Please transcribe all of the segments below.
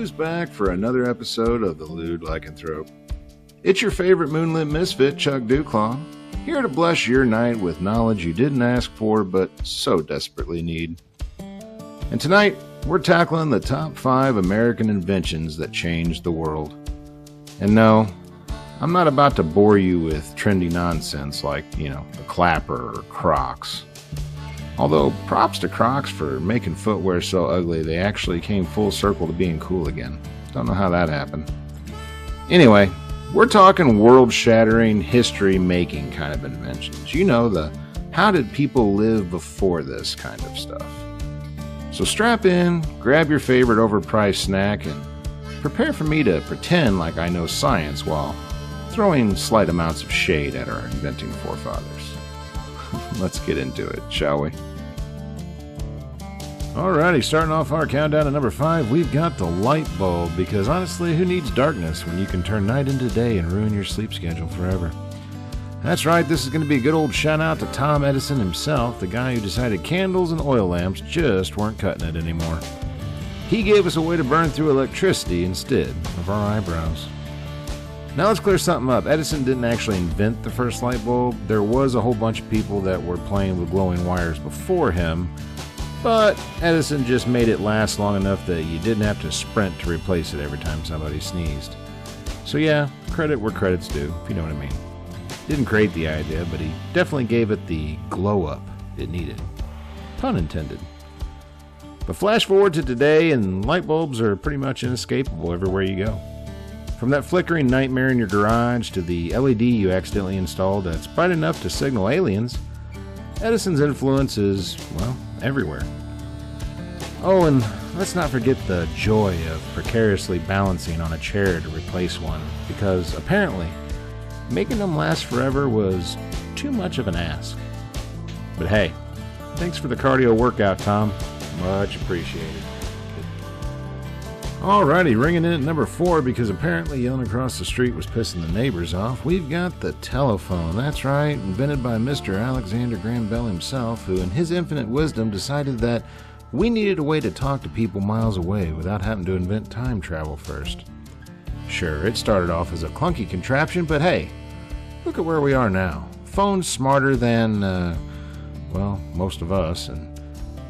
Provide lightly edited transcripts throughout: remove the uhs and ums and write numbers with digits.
who's back for another episode of the Lewd Lycanthrope? It's your favorite moonlit misfit, Chuck Dewclaw, here to bless your night with knowledge you didn't ask for but so desperately need. And tonight, we're tackling the top 5 American inventions that changed the world. And no, I'm not about to bore you with trendy nonsense like, the clapper or Crocs. Although, props to Crocs for making footwear so ugly they actually came full circle to being cool again. Don't know how that happened. Anyway, we're talking world-shattering, history-making kind of inventions. The how did people live before this kind of stuff. So strap in, grab your favorite overpriced snack, and prepare for me to pretend like I know science while throwing slight amounts of shade at our inventing forefathers. Let's get into it, shall we? Alrighty, starting off our countdown at number 5, we've got the light bulb, because honestly, who needs darkness when you can turn night into day and ruin your sleep schedule forever? That's right, this is going to be a good old shout out to Tom Edison himself, the guy who decided candles and oil lamps just weren't cutting it anymore. He gave us a way to burn through electricity instead of our eyebrows. Now let's clear something up. Edison didn't actually invent the first light bulb. There was a whole bunch of people that were playing with glowing wires before him, but Edison just made it last long enough that you didn't have to sprint to replace it every time somebody sneezed. So yeah, credit where credit's due, if you know what I mean. Didn't create the idea, but he definitely gave it the glow up it needed. Pun intended. But flash forward to today, and light bulbs are pretty much inescapable everywhere you go. From that flickering nightmare in your garage to the LED you accidentally installed that's bright enough to signal aliens, Edison's influence is, everywhere. Oh, and let's not forget the joy of precariously balancing on a chair to replace one, because apparently, making them last forever was too much of an ask. But hey, thanks for the cardio workout, Tom. Much appreciated. Alrighty, ringing in at number 4, because apparently yelling across the street was pissing the neighbors off, we've got the telephone. That's right, invented by Mr. Alexander Graham Bell himself, who in his infinite wisdom decided that we needed a way to talk to people miles away without having to invent time travel first. Sure, it started off as a clunky contraption, but hey, look at where we are now. Phones smarter than, most of us, and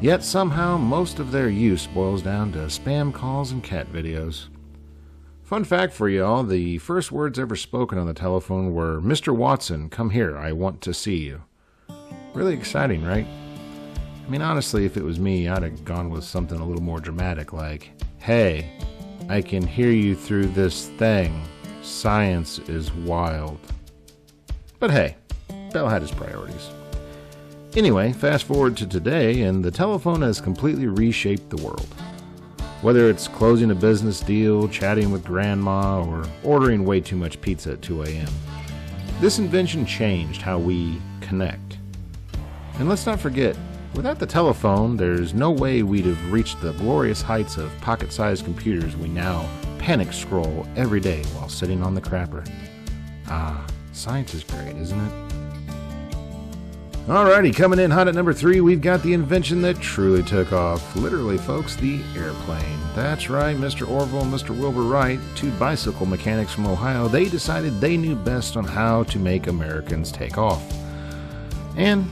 yet somehow most of their use boils down to spam calls and cat videos. Fun fact for y'all, the first words ever spoken on the telephone were, "Mr. Watson, come here, I want to see you." Really exciting, right? I mean, honestly, if it was me, I'd have gone with something a little more dramatic like, "Hey, I can hear you through this thing. Science is wild." But hey, Bell had his priorities. Anyway, fast forward to today, and the telephone has completely reshaped the world. Whether it's closing a business deal, chatting with grandma, or ordering way too much pizza at 2 a.m., this invention changed how we connect. And let's not forget, without the telephone, there's no way we'd have reached the glorious heights of pocket-sized computers we now panic scroll every day while sitting on the crapper. Science is great, isn't it? Alrighty, coming in hot at number 3, we've got the invention that truly took off. Literally, folks, the airplane. That's right, Mr. Orville and Mr. Wilbur Wright, 2 bicycle mechanics from Ohio, they decided they knew best on how to make Americans take off. And,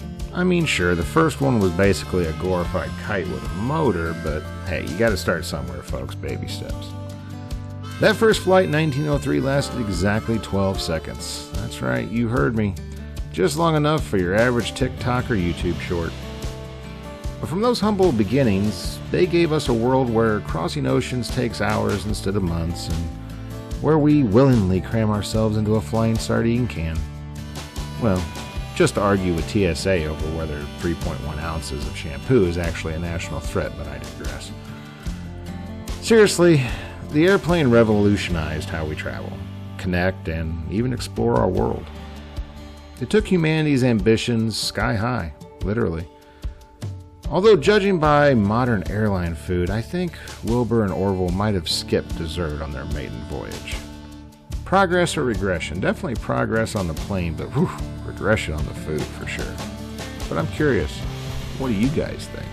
sure, the first one was basically a glorified kite with a motor, but hey, you gotta start somewhere, folks, baby steps. That first flight in 1903 lasted exactly 12 seconds. That's right, you heard me. Just long enough for your average TikTok or YouTube short. But from those humble beginnings, they gave us a world where crossing oceans takes hours instead of months, and where we willingly cram ourselves into a flying sardine can. Well, just to argue with TSA over whether 3.1 ounces of shampoo is actually a national threat, but I digress. Seriously, the airplane revolutionized how we travel, connect, and even explore our world. It took humanity's ambitions sky high, literally. Although judging by modern airline food, I think Wilbur and Orville might have skipped dessert on their maiden voyage. Progress or regression? Definitely progress on the plane, but regression on the food for sure. But I'm curious, what do you guys think?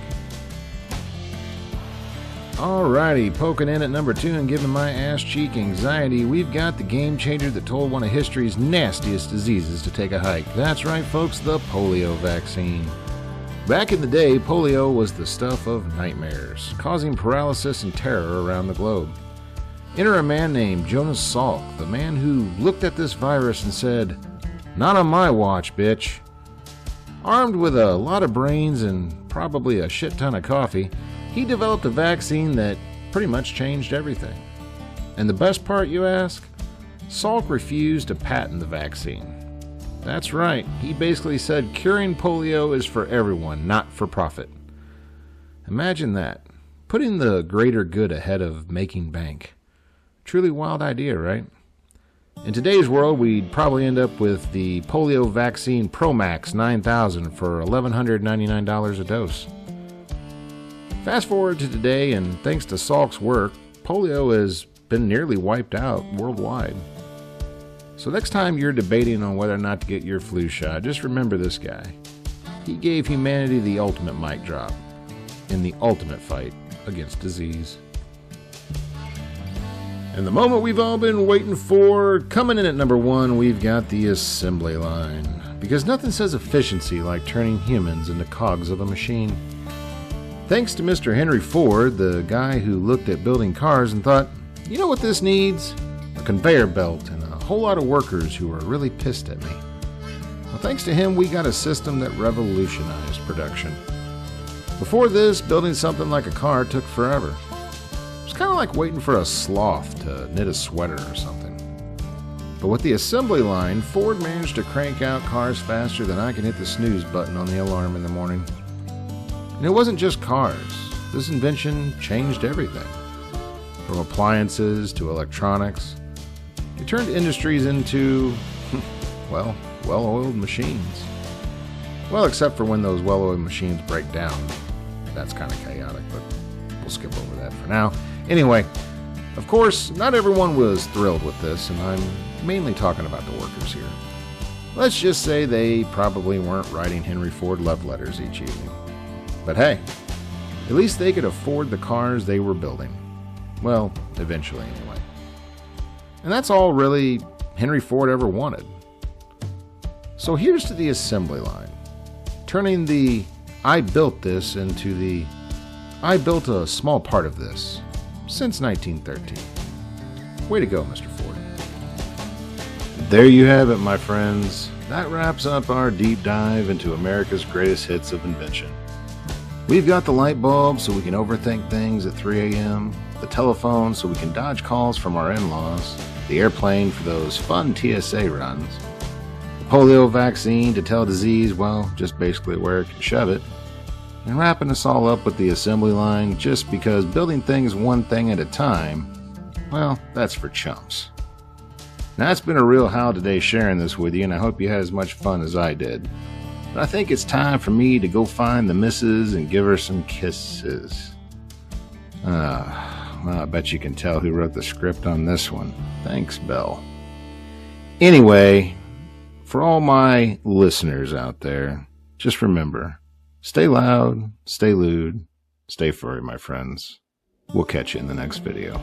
Alrighty, poking in at number 2 and giving my ass cheek anxiety, we've got the game changer that told one of history's nastiest diseases to take a hike. That's right, folks, the polio vaccine. Back in the day, polio was the stuff of nightmares, causing paralysis and terror around the globe. Enter a man named Jonas Salk, the man who looked at this virus and said, "Not on my watch, bitch." Armed with a lot of brains and probably a shit ton of coffee, he developed a vaccine that pretty much changed everything. And the best part, you ask? Salk refused to patent the vaccine. That's right, he basically said curing polio is for everyone, not for profit. Imagine that, putting the greater good ahead of making bank. Truly wild idea, right? In today's world, we'd probably end up with the polio vaccine Pro Max 9000 for $1,199 a dose. Fast forward to today, and thanks to Salk's work, polio has been nearly wiped out worldwide. So next time you're debating on whether or not to get your flu shot, just remember this guy. He gave humanity the ultimate mic drop in the ultimate fight against disease. And the moment we've all been waiting for, coming in at number 1, we've got the assembly line. Because nothing says efficiency like turning humans into cogs of a machine. Thanks to Mr. Henry Ford, the guy who looked at building cars and thought, you know what this needs? A conveyor belt and a whole lot of workers who are really pissed at me. Well, thanks to him, we got a system that revolutionized production. Before this, building something like a car took forever. It was kind of like waiting for a sloth to knit a sweater or something. But with the assembly line, Ford managed to crank out cars faster than I can hit the snooze button on the alarm in the morning. And it wasn't just cars. This invention changed everything. From appliances to electronics. It turned industries into, well-oiled machines. Well, except for when those well-oiled machines break down. That's kind of chaotic, but we'll skip over that for now. Anyway, of course, not everyone was thrilled with this, and I'm mainly talking about the workers here. Let's just say they probably weren't writing Henry Ford love letters each evening. But hey, at least they could afford the cars they were building. Well, eventually anyway. And that's all really Henry Ford ever wanted. So here's to the assembly line. Turning the I built this into the I built a small part of this since 1913. Way to go, Mr. Ford. There you have it, my friends. That wraps up our deep dive into America's greatest hits of invention. We've got the light bulb so we can overthink things at 3 a.m., the telephone so we can dodge calls from our in-laws, the airplane for those fun TSA runs, the polio vaccine to tell disease, well, just basically where it can shove it, and wrapping us all up with the assembly line just because building things one thing at a time, well, that's for chumps. Now, it's been a real howl today sharing this with you, and I hope you had as much fun as I did. But I think it's time for me to go find the missus and give her some kisses. Well, I bet you can tell who wrote the script on this one. Thanks, Belle. Anyway, for all my listeners out there, just remember, stay loud, stay lewd, stay furry, my friends. We'll catch you in the next video.